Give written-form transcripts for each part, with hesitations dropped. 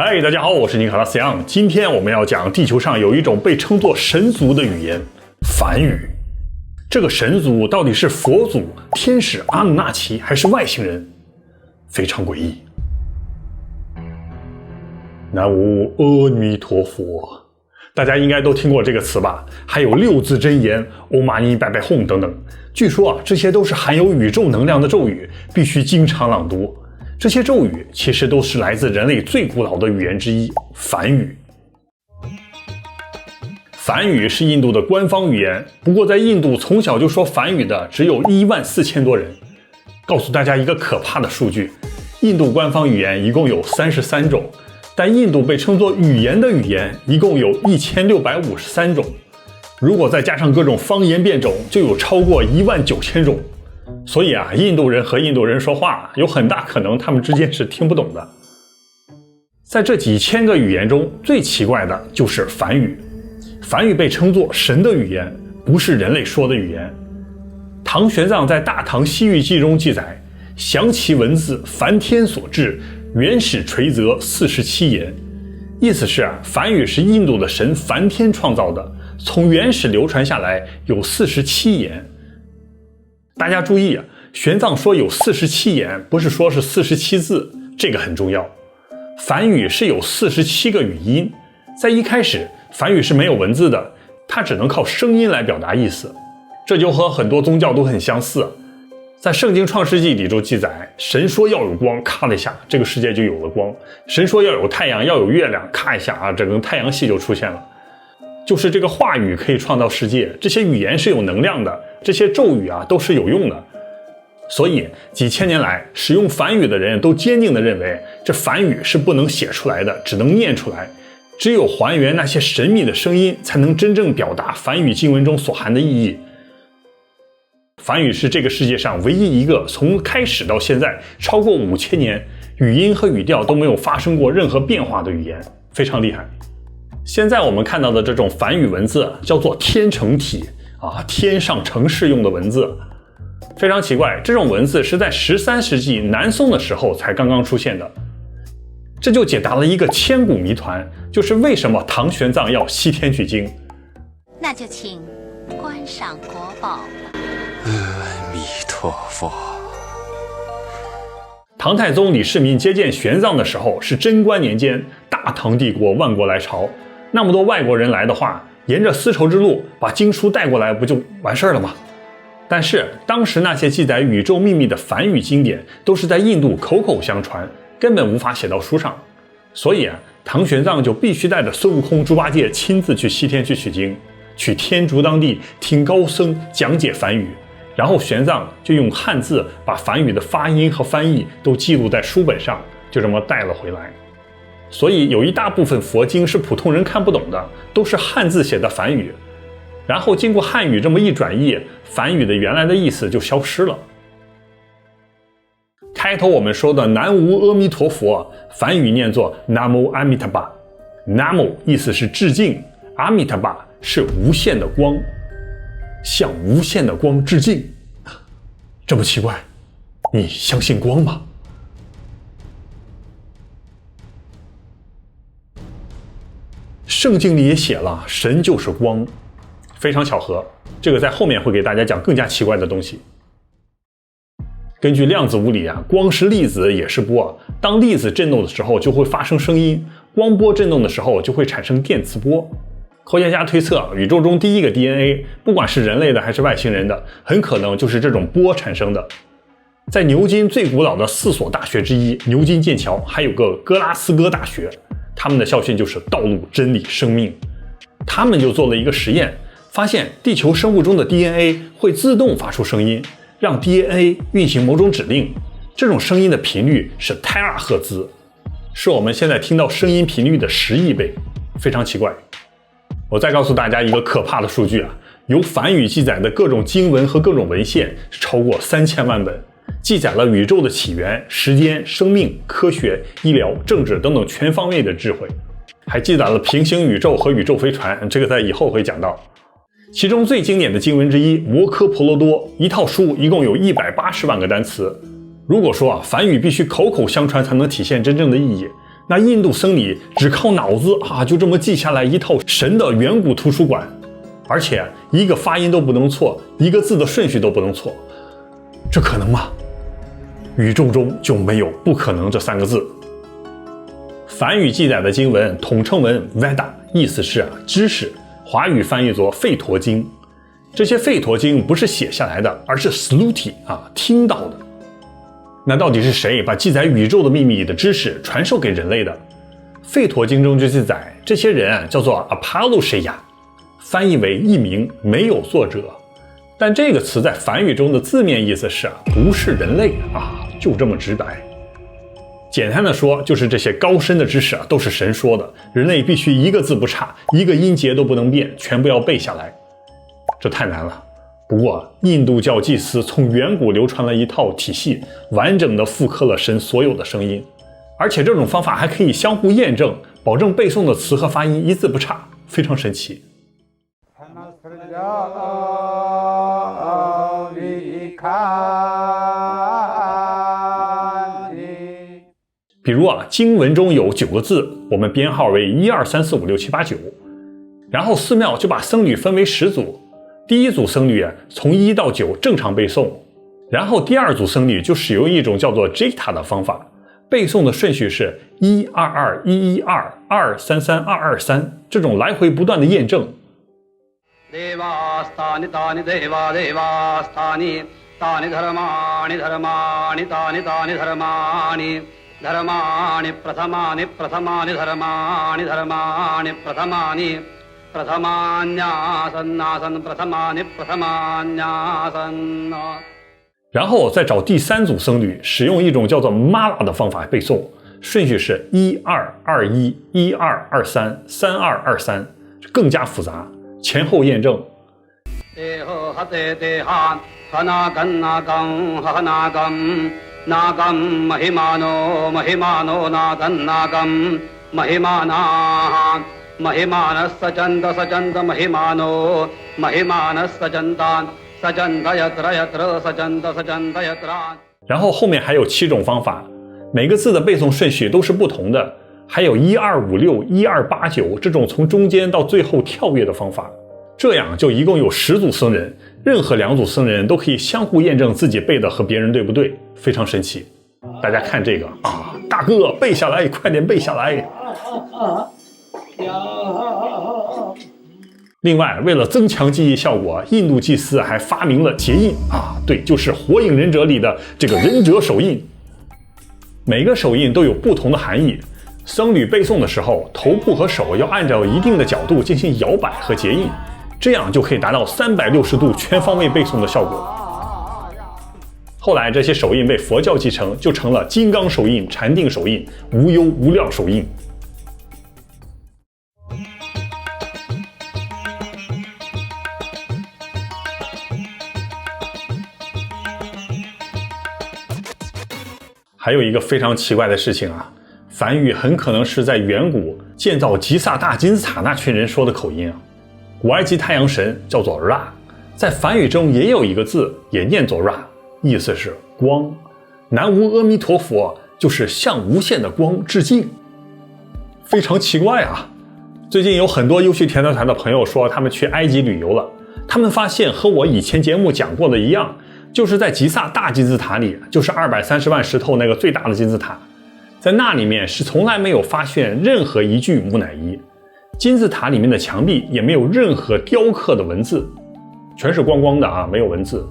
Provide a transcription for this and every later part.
嗨，大家好，我是尼可拉斯杨。今天我们要讲地球上有一种被称作神族的语言——梵语。这个神族到底是佛祖、天使、阿努纳奇还是外星人？非常诡异。南无阿弥陀佛，大家应该都听过这个词吧？还有六字真言、欧玛尼拜拜哄等等。据说这些都是含有宇宙能量的咒语，必须经常朗读。这些咒语其实都是来自人类最古老的语言之一——梵语。梵语是印度的官方语言，不过在印度从小就说梵语的只有14000多人。告诉大家一个可怕的数据，印度官方语言一共有33种，但印度被称作语言的语言一共有1653种。如果再加上各种方言变种，就有超过19000种。所以印度人和印度人说话，有很大可能他们之间是听不懂的。在这几千个语言中，最奇怪的就是梵语。梵语被称作神的语言，不是人类说的语言。唐玄奘在《大唐西域记》中记载，详其文字，梵天所制，原始垂泽47言。意思是梵语是印度的神梵天创造的，从原始流传下来有47言。大家注意玄奘说有47言，不是说是47字，这个很重要。梵语是有47个语音，在一开始梵语是没有文字的，它只能靠声音来表达意思。这就和很多宗教都很相似。在圣经创世纪里就记载，神说要有光，咔的一下这个世界就有了光；神说要有太阳要有月亮，咔一下整个太阳系就出现了。就是这个话语可以创造世界，这些语言是有能量的，这些咒语都是有用的。所以几千年来使用梵语的人都坚定地认为，这梵语是不能写出来的，只能念出来，只有还原那些神秘的声音，才能真正表达梵语经文中所含的意义。梵语是这个世界上唯一一个从开始到现在超过5000年，语音和语调都没有发生过任何变化的语言，非常厉害。现在我们看到的这种梵语文字叫做天成体天上城市用的文字。非常奇怪，这种文字是在13世纪南宋的时候才刚刚出现的。这就解答了一个千古谜团，就是为什么唐玄奘要西天取经。那就请观赏国宝了。阿弥陀佛。唐太宗李世民接见玄奘的时候是贞观年间，大唐帝国万国来朝，那么多外国人来的话，沿着丝绸之路把经书带过来不就完事了吗？但是当时那些记载宇宙秘密的梵语经典都是在印度口口相传，根本无法写到书上，所以唐玄奘就必须带着孙悟空、猪八戒亲自去西天去取经，去天竺当地听高僧讲解梵语，然后玄奘就用汉字把梵语的发音和翻译都记录在书本上，就这么带了回来。所以有一大部分佛经是普通人看不懂的，都是汉字写的梵语，然后经过汉语这么一转译，梵语的原来的意思就消失了。开头我们说的南无阿弥陀佛，梵语念作 Namo Amitabha。 Namo 意思是致敬， Amitabha 是无限的光，向无限的光致敬。这么奇怪，你相信光吗？圣经里也写了，神就是光。非常巧合，这个在后面会给大家讲更加奇怪的东西。根据量子物理光是粒子也是波，当粒子振动的时候就会发生声音，光波振动的时候就会产生电磁波。科学家推测，宇宙中第一个 DNA 不管是人类的还是外星人的，很可能就是这种波产生的。在牛津最古老的4所大学之一牛津剑桥还有个格拉斯哥大学，他们的校训就是道路、真理、生命。他们就做了一个实验，发现地球生物中的 DNA 会自动发出声音，让 DNA 运行某种指令，这种声音的频率是泰尔赫兹，是我们现在听到声音频率的10亿倍，非常奇怪。我再告诉大家一个可怕的数据由梵语记载的各种经文和各种文献是超过3000万本，记载了宇宙的起源、时间、生命、科学、医疗、政治等等全方位的智慧，还记载了平行宇宙和宇宙飞船，这个在以后会讲到。其中最经典的经文之一《摩诃婆罗多》，一套书一共有180万个单词。如果说梵语必须口口相传才能体现真正的意义，那印度僧侣只靠脑子就这么记下来一套神的远古图书馆，而且一个发音都不能错，一个字的顺序都不能错，这可能吗？宇宙中就没有不可能这3个字。梵语记载的经文统称为 Veda， 意思是知识，华语翻译作吠陀经。这些吠陀经不是写下来的，而是 Sluti 听到的。那到底是谁把记载宇宙的秘密的知识传授给人类的？吠陀经中就记载，这些人叫做 Apolloshya， 翻译为译名，没有作者。但这个词在梵语中的字面意思是不是人类就这么直白。简单的说，就是这些高深的知识都是神说的，人类必须一个字不差，一个音节都不能变，全部要背下来。这太难了。不过印度教祭司从远古流传了一套体系，完整的复刻了神所有的声音，而且这种方法还可以相互验证，保证背诵的词和发音一字不差，非常神奇。比如经文中有9个字，我们编号为1、2、3、4、5、6、7、8、9，然后寺庙就把僧侣分为10组，第一组僧侣从1到9正常背诵，然后第二组僧侣就使用一种叫做 Jita 的方法，背诵的顺序是122、112、233、223，这种来回不断的验证。然后再找第3组僧侣，使用一种叫做 Mala 的方法背诵，顺序是1221、1223、3223，更加复杂，前后验证。然后后面还有7种方法，每个字的背诵顺序都是不同的，还有1256、1289这种从中间到最后跳跃的方法。这样就一共有10组僧人，任何2组僧人都可以相互验证自己背的和别人对不对，非常神奇。大家看这个大哥背下来，快点背下来。另外，为了增强记忆效果，印度祭司还发明了结印对，就是《火影忍者》里的这个忍者手印。每个手印都有不同的含义，僧侣背诵的时候，头部和手要按照一定的角度进行摇摆和结印，这样就可以达到360度全方位背诵的效果。后来这些手印被佛教继承，就成了金刚手印、禅定手印、无忧无量手印。还有一个非常奇怪的事情梵语很可能是在远古建造吉萨大金字塔那群人说的口音古埃及太阳神叫做 Ra， 在梵语中也有一个字也念作 Ra， 意思是光。南无阿弥陀佛就是向无限的光致敬，非常奇怪最近有很多优秀田团的朋友说他们去埃及旅游了，他们发现和我以前节目讲过的一样，就是在吉萨大金字塔里，就是230万石头那个最大的金字塔，在那里面是从来没有发现任何一具木乃伊，金字塔里面的墙壁也没有任何雕刻的文字，全是光光的没有文字。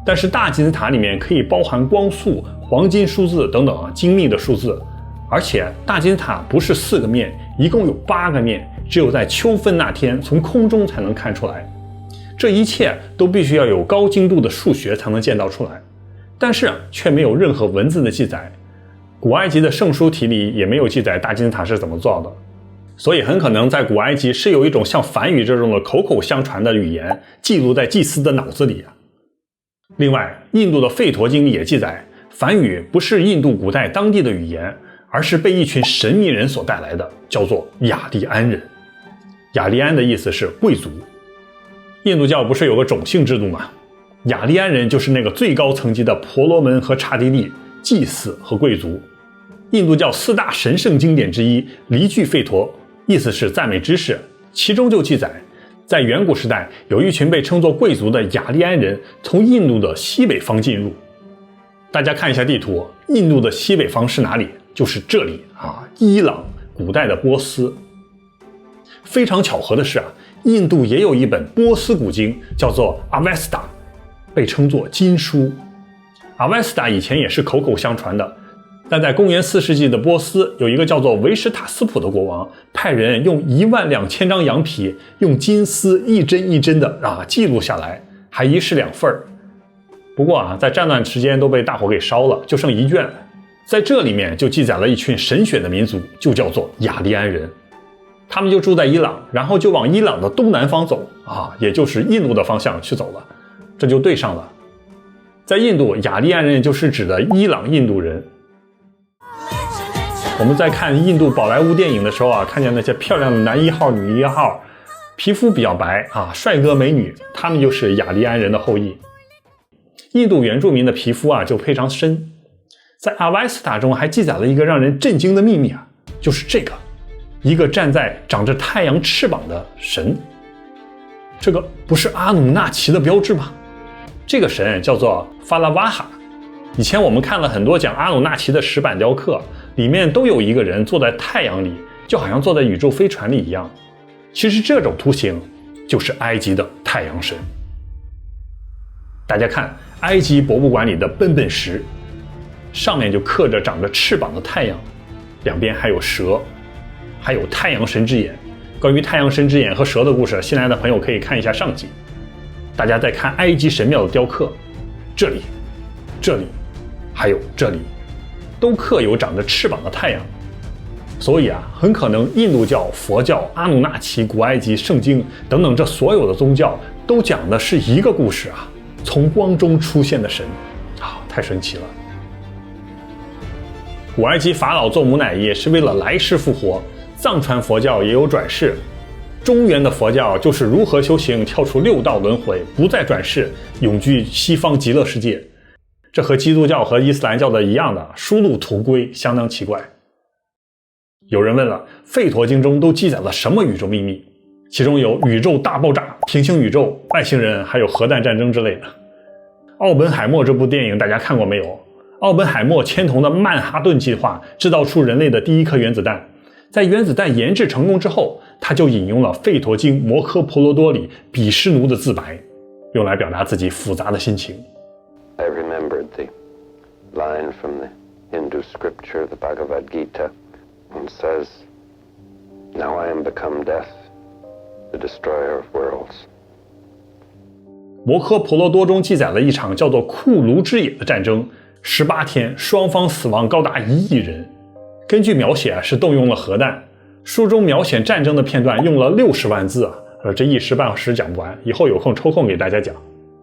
但是大金字塔里面可以包含光速、黄金数字等等精密的数字，而且大金字塔不是4个面，一共有8个面，只有在秋分那天从空中才能看出来。这一切都必须要有高精度的数学才能见到出来，但是却没有任何文字的记载。古埃及的圣书体里也没有记载大金字塔是怎么造的，所以很可能在古埃及是有一种像梵语这种的口口相传的语言记录在祭司的脑子里另外，印度的吠陀经里也记载，梵语不是印度古代当地的语言，而是被一群神秘人所带来的，叫做雅利安人。雅利安的意思是贵族。印度教不是有个种姓制度吗？雅利安人就是那个最高层级的婆罗门和刹帝利，祭司和贵族。印度教4大神圣经典之一《离句吠陀》，意思是赞美知识，其中就记载，在远古时代，有一群被称作贵族的雅利安人从印度的西北方进入。大家看一下地图，印度的西北方是哪里？就是这里啊，伊朗，古代的波斯。非常巧合的是啊，印度也有一本波斯古经，叫做阿维斯达，被称作经书。阿维斯达以前也是口口相传的，但在公元4世纪的波斯，有一个叫做维什塔斯普的国王，派人用12000张羊皮，用金丝一针一针的记录下来，还一式2份。不过啊，在战乱时间都被大火给烧了，就剩1卷。在这里面就记载了一群神选的民族，就叫做雅利安人。他们就住在伊朗，然后就往伊朗的东南方走也就是印度的方向去走了，这就对上了。在印度，雅利安人就是指的伊朗印度人。我们在看印度宝莱坞电影的时候看见那些漂亮的男1号、女1号，皮肤比较白帅哥美女，他们就是雅利安人的后裔。印度原住民的皮肤就非常深。在阿维斯塔中还记载了一个让人震惊的秘密就是这个，一个站在长着太阳翅膀的神。这个不是阿努纳奇的标志吗？这个神叫做法拉瓦哈。以前我们看了很多讲阿努纳奇的石板雕刻，里面都有一个人坐在太阳里，就好像坐在宇宙飞船里一样。其实这种图形就是埃及的太阳神。大家看埃及博物馆里的笨笨石，上面就刻着长着翅膀的太阳，两边还有蛇，还有太阳神之眼。关于太阳神之眼和蛇的故事，新来的朋友可以看一下上集。大家再看埃及神庙的雕刻，这里、这里，还有这里，都刻有长着翅膀的太阳。所以很可能印度教、佛教、阿努纳奇、古埃及、圣经等等，这所有的宗教都讲的是一个故事从光中出现的神太神奇了。古埃及法老做母奶液是为了来世复活，藏传佛教也有转世，中原的佛教就是如何修行跳出6道轮回，不再转世，永居西方极乐世界。这和基督教和伊斯兰教的一样的，殊路途归，相当奇怪。有人问了，吠陀经中都记载了什么宇宙秘密？其中有宇宙大爆炸、平行宇宙、外星人，还有核弹战争之类的。奥本海默这部电影大家看过没有？奥本海默牵头的曼哈顿计划制造出人类的第1颗原子弹，在原子弹研制成功之后，他就引用了吠陀经摩诃婆罗多里比湿奴的自白，用来表达自己复杂的心情。 I remembered the line from the Hindu scripture, the Bhagavad Gita, and says, "Now I am become death, the destroyer of worlds." 摩诃婆罗多中记载了一场叫做库卢之野的战争，18天，双方死亡高达1亿人。根据描写是动用了核弹。书中描写战争的片段用了60万字这一时半时讲不完，以后有空抽空给大家讲。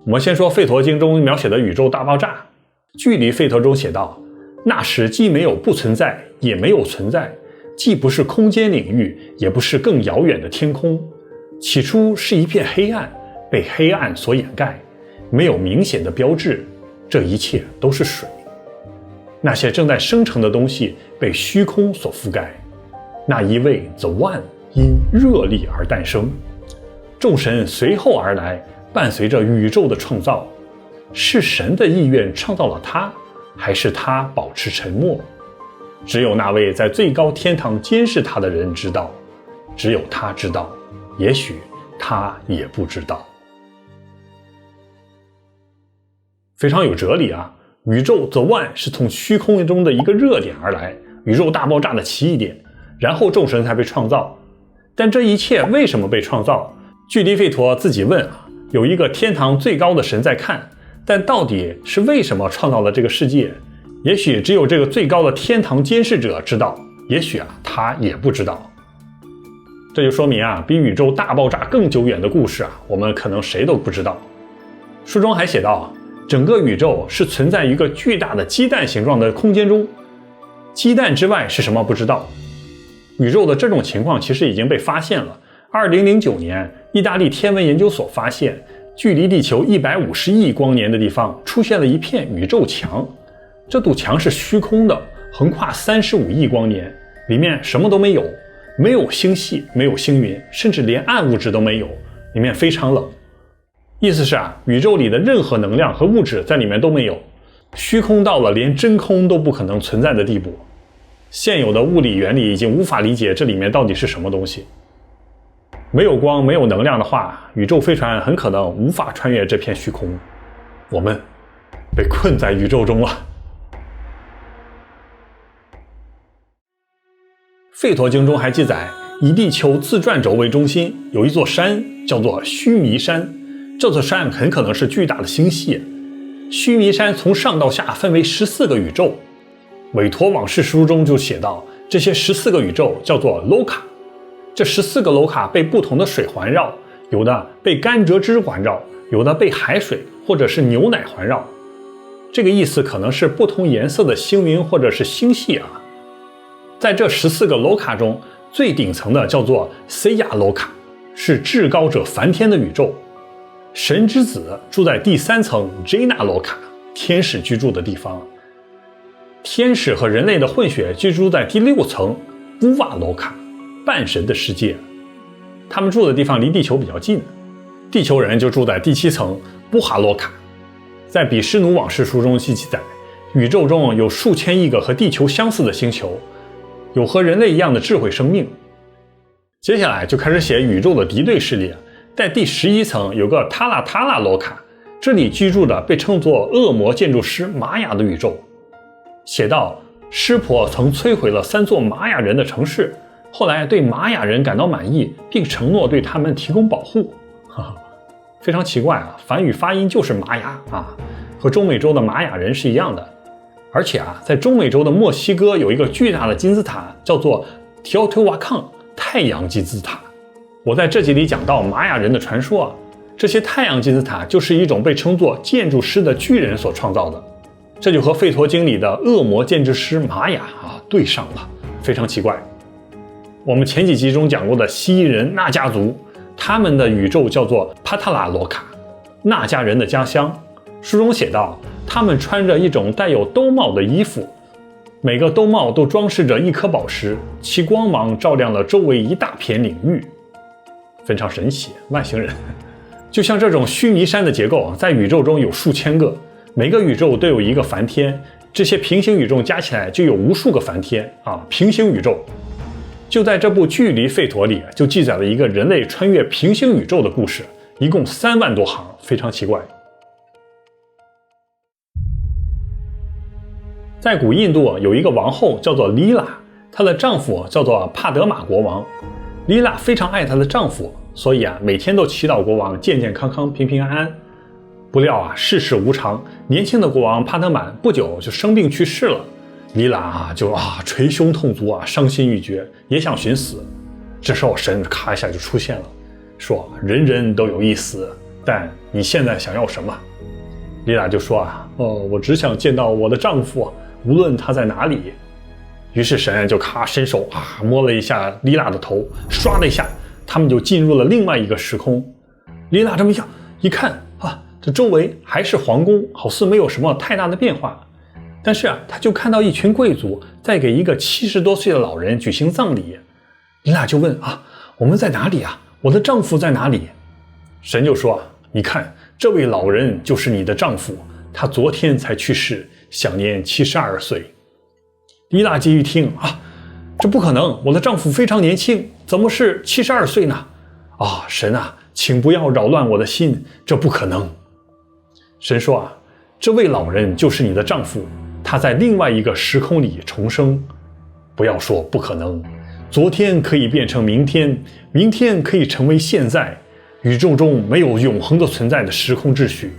我们先说吠陀经中描写的宇宙大爆炸。距离吠陀中写道，那时既没有不存在，也没有存在，既不是空间领域，也不是更遥远的天空。起初是一片黑暗，被黑暗所掩盖，没有明显的标志，这一切都是水。那些正在生成的东西被虚空所覆盖。那一位 The One 因热力而诞生，众神随后而来，伴随着宇宙的创造。是神的意愿创造了他，还是他保持沉默？只有那位在最高天堂监视他的人知道，只有他知道，也许他也不知道。非常有哲理宇宙 The One 是从虚空中的一个热点而来，宇宙大爆炸的起义点，然后众神才被创造。但这一切为什么被创造？距离吠陀自己问有一个天堂最高的神在看，但到底是为什么创造了这个世界？也许只有这个最高的天堂监视者知道，也许他也不知道。这就说明比宇宙大爆炸更久远的故事我们可能谁都不知道。书中还写道，整个宇宙是存在一个巨大的鸡蛋形状的空间中，鸡蛋之外是什么不知道。宇宙的这种情况其实已经被发现了。2009年，意大利天文研究所发现，距离地球150亿光年的地方出现了一片宇宙墙，这堵墙是虚空的，横跨35亿光年，里面什么都没有，没有星系，没有星云，甚至连暗物质都没有，里面非常冷。意思是宇宙里的任何能量和物质在里面都没有，虚空到了连真空都不可能存在的地步。现有的物理原理已经无法理解这里面到底是什么东西。没有光，没有能量的话，宇宙飞船很可能无法穿越这片虚空，我们被困在宇宙中了。吠陀经中还记载，以地球自转轴为中心，有一座山叫做须弥山。这座山很可能是巨大的星系。须弥山从上到下分为14个宇宙。韦陀往事书中就写到，这些14个宇宙叫做 Loka。这14个 Loka 被不同的水环绕，有的被甘蔗汁环绕，有的被海水或者是牛奶环绕。这个意思可能是不同颜色的星云或者是星系啊。在这14个 Loka 中，最顶层的叫做 Seya Loka， 是至高者梵天的宇宙。神之子住在第3层 Jina Loka， 天使居住的地方。天使和人类的混血居住在第6层 Buva Loka， 半神的世界。他们住的地方离地球比较近，地球人就住在第7层 Buha Loka。在比湿奴往事书中记载，宇宙中有数千亿个和地球相似的星球，有和人类一样的智慧生命。接下来就开始写宇宙的敌对势力。在第11层有个塔拉塔拉罗卡，这里居住的被称作恶魔建筑师玛雅的宇宙。写道，湿婆曾摧毁了3座玛雅人的城市，后来对玛雅人感到满意，并承诺对他们提供保护。非常奇怪啊，梵语发音就是玛雅啊，和中美洲的玛雅人是一样的。而且在中美洲的墨西哥有一个巨大的金字塔，叫做 Teotihuacan 太阳金字塔。我在这集里讲到玛雅人的传说这些太阳金字塔就是一种被称作建筑师的巨人所创造的，这就和吠陀经里的恶魔建筑师玛雅对上了，非常奇怪。我们前几集中讲过的蜥蜴人纳迦族，他们的宇宙叫做帕塔拉罗卡，纳迦人的家乡。书中写道，他们穿着一种带有兜帽的衣服，每个兜帽都装饰着一颗宝石，其光芒照亮了周围一大片领域。非常神奇，外星人。就像这种须弥山的结构在宇宙中有数千个，每个宇宙都有一个梵天，这些平行宇宙加起来就有无数个梵天平行宇宙。就在这部距离吠陀里，就记载了一个人类穿越平行宇宙的故事，一共3万多行，非常奇怪。在古印度有一个王后叫做莉拉，她的丈夫叫做帕德玛国王。莉拉非常爱她的丈夫，所以每天都祈祷国王健健康康、平平安安。不料世事无常，年轻的国王帕德满不久就生病去世了。莉拉就捶胸痛足伤心欲绝，也想寻死。这时候神咔一下就出现了，说人人都有一死，但你现在想要什么？莉拉就说我只想见到我的丈夫，无论他在哪里。于是神就伸手摸了一下莉拉的头，唰的一下，他们就进入了另外一个时空。莉拉这么一看这周围还是皇宫，好似没有什么太大的变化。但是他就看到一群贵族在给一个70多岁的老人举行葬礼。莉拉就问我们在哪里我的丈夫在哪里？神就说你看，这位老人就是你的丈夫，他昨天才去世，享年72岁。莉拉继续听这不可能，我的丈夫非常年轻，怎么是72岁呢？神请不要扰乱我的心，这不可能。神说这位老人就是你的丈夫，他在另外一个时空里重生。不要说不可能，昨天可以变成明天，明天可以成为现在。宇宙中没有永恒的存在的时空秩序，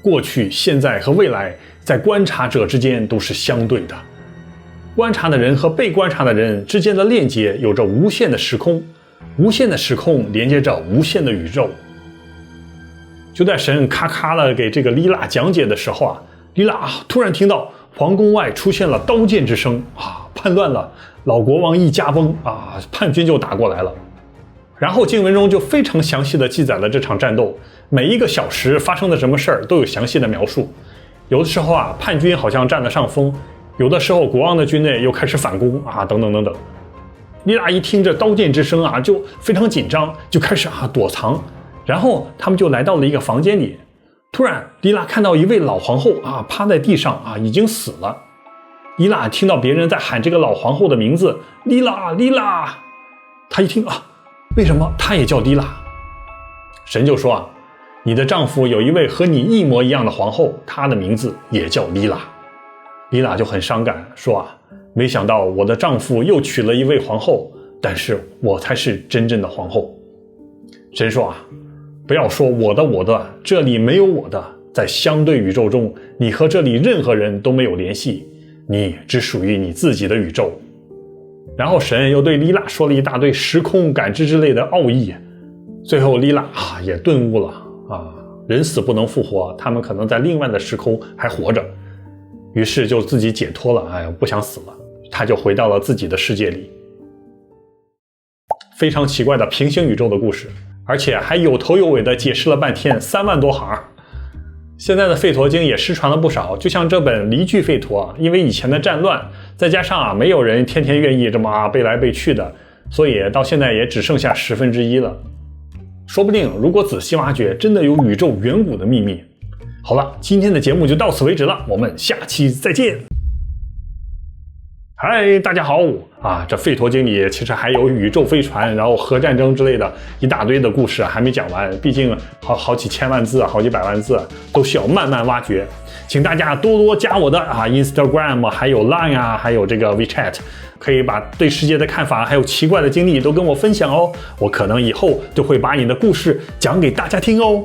过去、现在和未来在观察者之间都是相对的。观察的人和被观察的人之间的链接有着无限的时空，无限的时空连接着无限的宇宙。就在神咔咔的给这个莉拉讲解的时候莉拉突然听到皇宫外出现了刀剑之声叛乱了，老国王一驾崩叛军就打过来了。然后经文中就非常详细的记载了这场战斗，每一个小时发生的什么事儿都有详细的描述。有的时候叛军好像占了上风，有的时候国王的军队又开始反攻啊，等等等等。莉拉一听这刀剑之声啊，就非常紧张，就开始躲藏。然后他们就来到了一个房间里，突然莉拉看到一位老皇后趴在地上已经死了。莉拉听到别人在喊这个老皇后的名字，莉拉，莉拉。她一听为什么她也叫莉拉？神就说你的丈夫有一位和你一模一样的皇后，她的名字也叫莉拉。莉拉就很伤感，说没想到我的丈夫又娶了一位皇后，但是我才是真正的皇后。神说不要说我的，这里没有我的，在相对宇宙中，你和这里任何人都没有联系，你只属于你自己的宇宙。然后神又对莉拉说了一大堆时空感知之类的奥义，最后莉拉也顿悟了人死不能复活，他们可能在另外的时空还活着，于是就自己解脱了，不想死了，他就回到了自己的世界里。非常奇怪的平行宇宙的故事，而且还有头有尾的解释了半天，3万多行。现在的吠陀经也失传了不少，就像这本离句吠陀，因为以前的战乱，再加上没有人天天愿意这么背来背去的，所以到现在也只剩下1/10了。说不定如果仔细挖掘，真的有宇宙远古的秘密。好了，今天的节目就到此为止了，我们下期再见。嗨，大家好这吠陀经里其实还有宇宙飞船，然后核战争之类的一大堆的故事还没讲完，毕竟好几千万字，好几百万字，都需要慢慢挖掘。请大家多多加我的Instagram， 还有 Line 还有这个 WeChat， 可以把对世界的看法还有奇怪的经历都跟我分享哦，我可能以后就会把你的故事讲给大家听哦。